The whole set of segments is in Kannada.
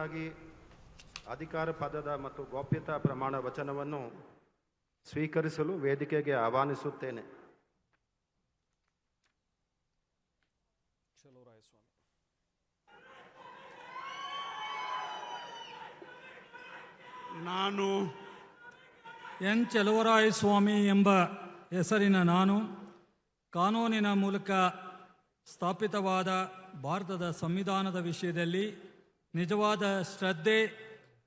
ಸಚಿವರಾಗಿ ಅಧಿಕಾರ ಪದದ ಮತ್ತು ಗೌಪ್ಯತಾ ಪ್ರಮಾಣ ವಚನವನ್ನು ಸ್ವೀಕರಿಸಲು ವೇದಿಕೆಗೆ ಆಹ್ವಾನಿಸುತ್ತೇನೆ. ನಾನು ಎನ್ ಚಲುವರಾಯಸ್ವಾಮಿ ಎಂಬ ಹೆಸರಿನ ನಾನು ಕಾನೂನಿನ ಮೂಲಕ ಸ್ಥಾಪಿತವಾದ ಭಾರತದ ಸಂವಿಧಾನದ ವಿಷಯದಲ್ಲಿ ನಿಜವಾದ ಶ್ರದ್ಧೆ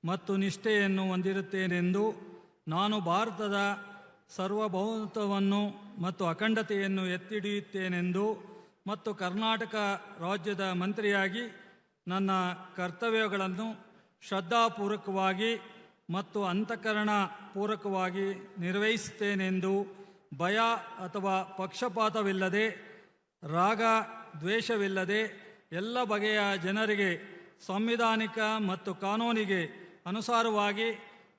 ಮತ್ತು ನಿಷ್ಠೆಯನ್ನು ಹೊಂದಿರುತ್ತೇನೆಂದು, ನಾನು ಭಾರತದ ಸಾರ್ವಭೌಮತ್ವವನ್ನು ಮತ್ತು ಅಖಂಡತೆಯನ್ನು ಎತ್ತಿಡಿಯುತ್ತೇನೆಂದು ಮತ್ತು ಕರ್ನಾಟಕ ರಾಜ್ಯದ ಮಂತ್ರಿಯಾಗಿ ನನ್ನ ಕರ್ತವ್ಯಗಳನ್ನು ಶ್ರದ್ಧಾಪೂರ್ವಕವಾಗಿ ಮತ್ತು ಅಂತಃಕರಣ ಪೂರ್ವಕವಾಗಿ ನಿರ್ವಹಿಸುತ್ತೇನೆಂದು ಭಯ ಅಥವಾ ಪಕ್ಷಪಾತವಿಲ್ಲದೆ, ರಾಗ ದ್ವೇಷವಿಲ್ಲದೆ ಎಲ್ಲ ಬಗೆಯ ಜನರಿಗೆ ಸಾಂವಿಧಾನಿಕ ಮತ್ತು ಕಾನೂನಿಗೆ ಅನುಸಾರವಾಗಿ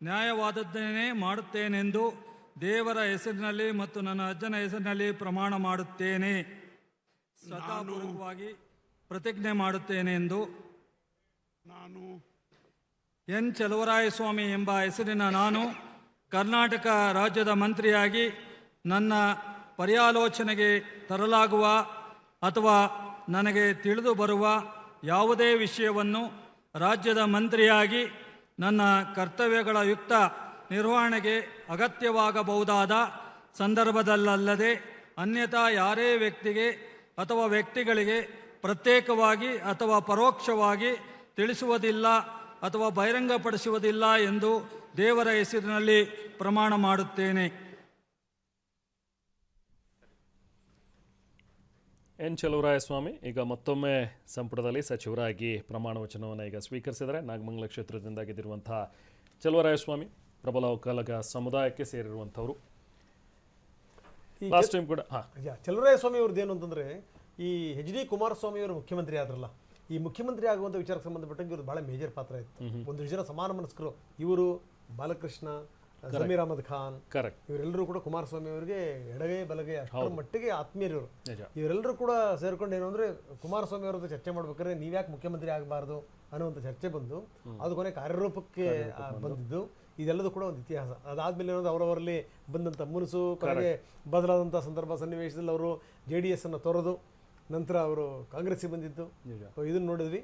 ನ್ಯಾಯವಾದದ್ದನ್ನೇ ಮಾಡುತ್ತೇನೆಂದು ದೇವರ ಹೆಸರಿನಲ್ಲಿ ಮತ್ತು ನನ್ನ ಅಜ್ಜನ ಹೆಸರಿನಲ್ಲಿ ಪ್ರಮಾಣ ಮಾಡುತ್ತೇನೆ. ಶ್ರದ್ಧಾಪೂರ್ವಕವಾಗಿ ಪ್ರತಿಜ್ಞೆ ಮಾಡುತ್ತೇನೆ ಎಂದು ನಾನು ಎನ್ ಚಲುವರಾಯಸ್ವಾಮಿ ಎಂಬ ಹೆಸರಿನ ನಾನು ಕರ್ನಾಟಕ ರಾಜ್ಯದ ಮಂತ್ರಿಯಾಗಿ ನನ್ನ ಪರ್ಯಾಲೋಚನೆಗೆ ತರಲಾಗುವ ಅಥವಾ ನನಗೆ ತಿಳಿದು ಬರುವ ಯಾವುದೇ ವಿಷಯವನ್ನು ರಾಜ್ಯದ ಮಂತ್ರಿಯಾಗಿ ನನ್ನ ಕರ್ತವ್ಯಗಳ ಯುಕ್ತ ನಿರ್ವಹಣೆಗೆ ಅಗತ್ಯವಾಗಬಹುದಾದ ಸಂದರ್ಭದಲ್ಲದೆ ಅನ್ಯಥಾ ಯಾರೇ ವ್ಯಕ್ತಿಗೆ ಅಥವಾ ವ್ಯಕ್ತಿಗಳಿಗೆ ಪ್ರತ್ಯೇಕವಾಗಿ ಅಥವಾ ಪರೋಕ್ಷವಾಗಿ ತಿಳಿಸುವುದಿಲ್ಲ ಅಥವಾ ಬಹಿರಂಗಪಡಿಸುವುದಿಲ್ಲ ಎಂದು ದೇವರ ಹೆಸರಿನಲ್ಲಿ ಪ್ರಮಾಣ ಮಾಡುತ್ತೇನೆ. ಎನ್ ಚಲುವರಾಯಸ್ವಾಮಿ ಈಗ ಮತ್ತೊಮ್ಮೆ ಸಂಪುಟದಲ್ಲಿ ಸಚಿವರಾಗಿ ಪ್ರಮಾಣ ವಚನವನ್ನು ಈಗ ಸ್ವೀಕರಿಸಿದರೆ ನಾಗಮಂಗಲ ಕ್ಷೇತ್ರದಿಂದ ಗೆದ್ದಿರುವಂತಹ ಚಲುವರಾಯಸ್ವಾಮಿ ಪ್ರಬಲ ಒಕ್ಕಲಿಗ ಸಮುದಾಯಕ್ಕೆ ಸೇರಿರುವಂಥವ್ರು. ಲಾಸ್ಟ್ ಟೈಮ್ ಕೂಡ ಚಲುವರಾಯಸ್ವಾಮಿ ಅವ್ರದ್ದು ಏನು ಅಂತಂದ್ರೆ, ಈ ಎಚ್ ಡಿ ಕುಮಾರಸ್ವಾಮಿ ಅವರು ಮುಖ್ಯಮಂತ್ರಿ ಆದ್ರಲ್ಲ, ಈ ಮುಖ್ಯಮಂತ್ರಿ ಆಗುವಂಥ ವಿಚಾರಕ್ಕೆ ಸಂಬಂಧಪಟ್ಟಂಗೆ ಇವ್ರದ್ದು ಬಹಳ ಮೇಜರ್ ಪಾತ್ರ ಇತ್ತು. ಒಂದು ಜನ ಸಮಾನ ಮನಸ್ಕರು, ಇವರು ಬಾಲಕೃಷ್ಣ, ಜಮೀರ್ ಅಹಮದ್ ಖಾನ್, ಇವರೆಲ್ಲರೂ ಕೂಡ ಕುಮಾರಸ್ವಾಮಿ ಅವರಿಗೆ ಎಡಗೈ ಬಲಗೈ ಅಷ್ಟರ ಮಟ್ಟಿಗೆ ಆತ್ಮೀಯರು. ಇವರೆಲ್ಲರೂ ಕೂಡ ಸೇರ್ಕೊಂಡು ಏನು ಅಂದ್ರೆ ಕುಮಾರಸ್ವಾಮಿ ಅವ್ರದ್ದು ಚರ್ಚೆ ಮಾಡ್ಬೇಕಾದ್ರೆ ನೀವ್ಯಾಕೆ ಮುಖ್ಯಮಂತ್ರಿ ಆಗಬಾರ್ದು ಅನ್ನುವಂಥ ಚರ್ಚೆ ಬಂದು ಅದು ಕೊನೆ ಕಾರ್ಯರೂಪಕ್ಕೆ ಬಂದಿದ್ದು. ಇದೆಲ್ಲದೂ ಕೂಡ ಒಂದು ಇತಿಹಾಸ. ಅದಾದ್ಮೇಲೆ ಏನಂದ್ರೆ ಅವರವರಲ್ಲಿ ಬಂದಂಥ ಮುನಸು ಕೊನೆಗೆ ಬದಲಾದಂಥ ಸಂದರ್ಭ ಸನ್ನಿವೇಶದಲ್ಲಿ ಅವರು JDS ಅನ್ನು ತೊರೆದು ನಂತರ ಅವರು ಕಾಂಗ್ರೆಸ್ಗೆ ಬಂದಿದ್ದು ಇದನ್ನು ನೋಡಿದ್ವಿ.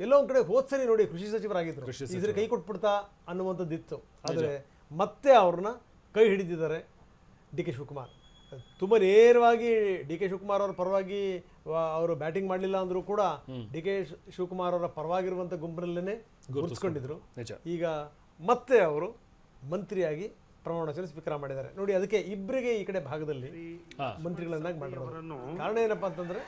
ಎಲ್ಲೋ ಒಂದು ಕಡೆ ಹೋದ್ಸರಿ ನೋಡಿ ಕೃಷಿ ಸಚಿವರಾಗಿದ್ರು, ಇದ್ರ ಕೈ ಕೊಟ್ಬಿಡ್ತಾ ಅನ್ನುವಂಥದ್ದಿತ್ತು. ಆದರೆ ಮತ್ತೆ ಅವ್ರನ್ನ ಕೈ ಹಿಡಿದಿದ್ದಾರೆ DK ಶಿವಕುಮಾರ್. ತುಂಬ ನೇರವಾಗಿ DK ಶಿವಕುಮಾರ್ ಅವರ ಪರವಾಗಿ ಅವರು ಬ್ಯಾಟಿಂಗ್ ಮಾಡಲಿಲ್ಲ ಅಂದರೂ ಕೂಡ DK ಶಿವಕುಮಾರ್ ಅವರ ಪರವಾಗಿರುವಂಥ ಗುಂಪಿನಲ್ಲೇ ಗುರುತಿಸ್ಕೊಂಡಿದ್ರು. ಈಗ ಮತ್ತೆ ಅವರು ಮಂತ್ರಿಯಾಗಿ ಪ್ರಮಾಣ ವಚನ ಸ್ವೀಕಾರ ಮಾಡಿದ್ದಾರೆ ನೋಡಿ. ಅದಕ್ಕೆ ಇಬ್ಬರಿಗೆ ಈ ಕಡೆ ಭಾಗದಲ್ಲಿ ಮಂತ್ರಿಗಳನ್ನಾಗಿ ಮಾಡಿರೋದು. ಕಾರಣ ಏನಪ್ಪಾ ಅಂತಂದ್ರೆ